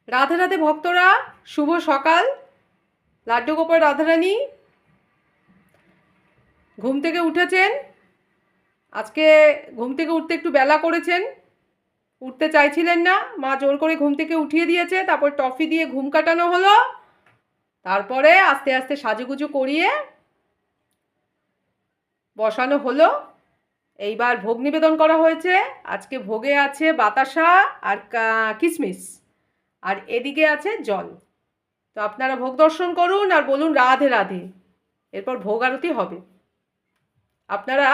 রাধে রাধে ভক্তরা, শুভ সকাল। লাড্ডু গোপাল রাধারানী ঘুম থেকে উঠেছেন। আজকে ঘুম থেকে উঠতে একটু বেলা করেছেন, উঠতে চাইছিলেন না, মা জোর করে ঘুম থেকে উঠিয়ে দিয়েছে। তারপর টফি দিয়ে ঘুম কাটানো হলো। তারপরে আস্তে আস্তে সাজুগুজু করিয়ে বসানো হলো। এইবার ভোগ নিবেদন করা হয়েছে। আজকে ভোগে আছে বাতাসা আর কিশমিশ, আর এদিকে আছে জল। তো আপনারা ভোগ দর্শন করুন আর বলুন রাধে রাধে। এরপর ভোগ আরতি হবে। আপনারা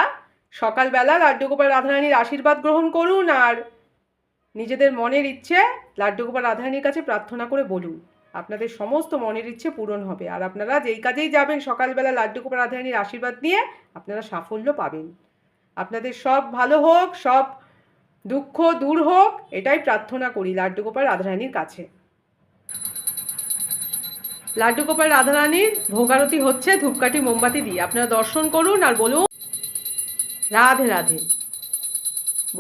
সকালবেলা লাড্ডু গোপাল রাধারানীর আশীর্বাদ গ্রহণ করুন আর নিজেদের মনের ইচ্ছে লাড্ডু গোপাল রাধারানীর কাছে প্রার্থনা করে বলুন। আপনাদের সমস্ত মনের ইচ্ছে পূরণ হবে। আর আপনারা যেই কাজেই যাবেন সকালবেলা লাড্ডু গোপাল রাধারানীর আশীর্বাদ নিয়ে আপনারা সাফল্য পাবেন। আপনাদের সব ভালো হোক, সব দুঃখ দূর হোক, এটাই প্রার্থনা করি লাড্ডু গোপাল রাধারানীর কাছে। লাড্ডু গোপাল রাধারানীর ভোগারতি হচ্ছে ধূপকাঠি মোমবাতি দিয়ে। আপনারা দর্শন করুন আর বলুন রাধে রাধে।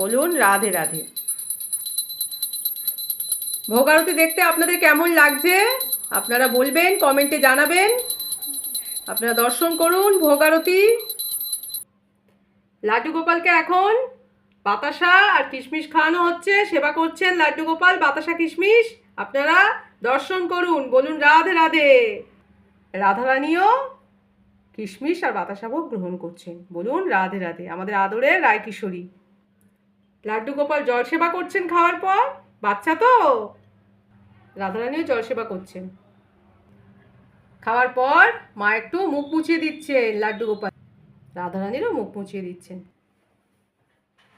বলুন রাধে রাধে। ভোগারতি দেখতে আপনাদের কেমন লাগছে আপনারা বলবেন, কমেন্টে জানাবেন। আপনারা দর্শন করুন ভোগারতি। লাড্ডু গোপালকে এখন বাতাসা আর কিশমিশ খাওয়ানো হচ্ছে। সেবা করছেন লাড্ডু গোপাল বাতাসা কিশমিশ। আপনারা দর্শন করুন, বলুন রাধে রাধে। রাধারানীও কিশমিশ আর বাতাসা ভোগ গ্রহণ করছেন, বলুন রাধে রাধে। আমাদের আদরের রায় কিশোরী লাড্ডু গোপাল জল সেবা করছেন খাওয়ার পর। বাচ্চা তো, রাধারানীও জল সেবা করছেন। খাওয়ার পর মা একটু মুখ মুছিয়ে দিচ্ছেন লাড্ডু গোপাল, রাধারানীরও মুখ মুছিয়ে দিচ্ছেন।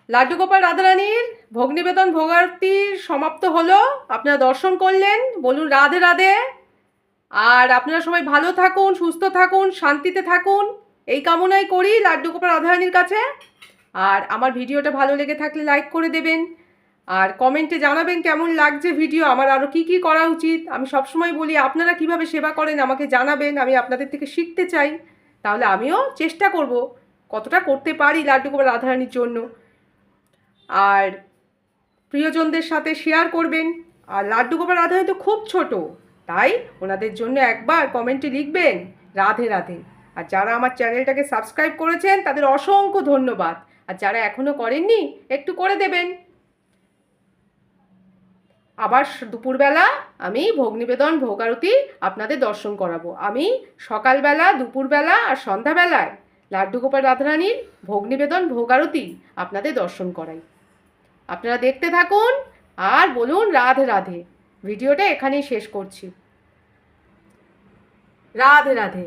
লাড্ডু গোপাল রাধারানীর ভোগ নিবেদন ভোগারতির সমাপ্ত হলো। আপনারা দর্শন করলেন, বলুন রাধে রাধে। আর আপনারা সবাই ভালো থাকুন, সুস্থ থাকুন, শান্তিতে থাকুন, এই কামনাই করি লাড্ডু গোপাল রাধারানীর কাছে। আর আমার ভিডিওটা ভালো লেগে থাকলে লাইক করে দেবেন আর কমেন্টে জানাবেন কেমন লাগছে ভিডিও, আমার আরও কী কী করা উচিত। আমি সবসময় বলি আপনারা কিভাবে সেবা করেন আমাকে জানাবেন, আমি আপনাদের থেকে শিখতে চাই। তাহলে আমিও চেষ্টা করব কতটা করতে পারি লাড্ডু গোপাল রাধারানীর জন্য। আর প্রিয়জনদের সাথে শেয়ার করবেন। আর লাড্ডু গোপাল রাধারানী তো খুব ছোট, তাই ওনাদের জন্য একবার কমেন্টে লিখবেন রাধে রাধে। আর যারা আমার চ্যানেলটাকে সাবস্ক্রাইব করেছেন তাদের অসংখ্য ধন্যবাদ। আর যারা এখনও করেননি একটু করে দেবেন। আবার দুপুরবেলা আমি ভোগ নিবেদন ভোগারতি আপনাদের দর্শন করাবো। আমি সকালবেলা, দুপুরবেলা আর সন্ধ্যাবেলায় লাড্ডু গোপাল রাধারানীর ভোগ নিবেদন ভোগারতি আপনাদের দর্শন করাই। আপনারা দেখতে থাকুন আর বলুন রাধে রাধে। ভিডিওটা এখানেই শেষ করছি। রাধে রাধে।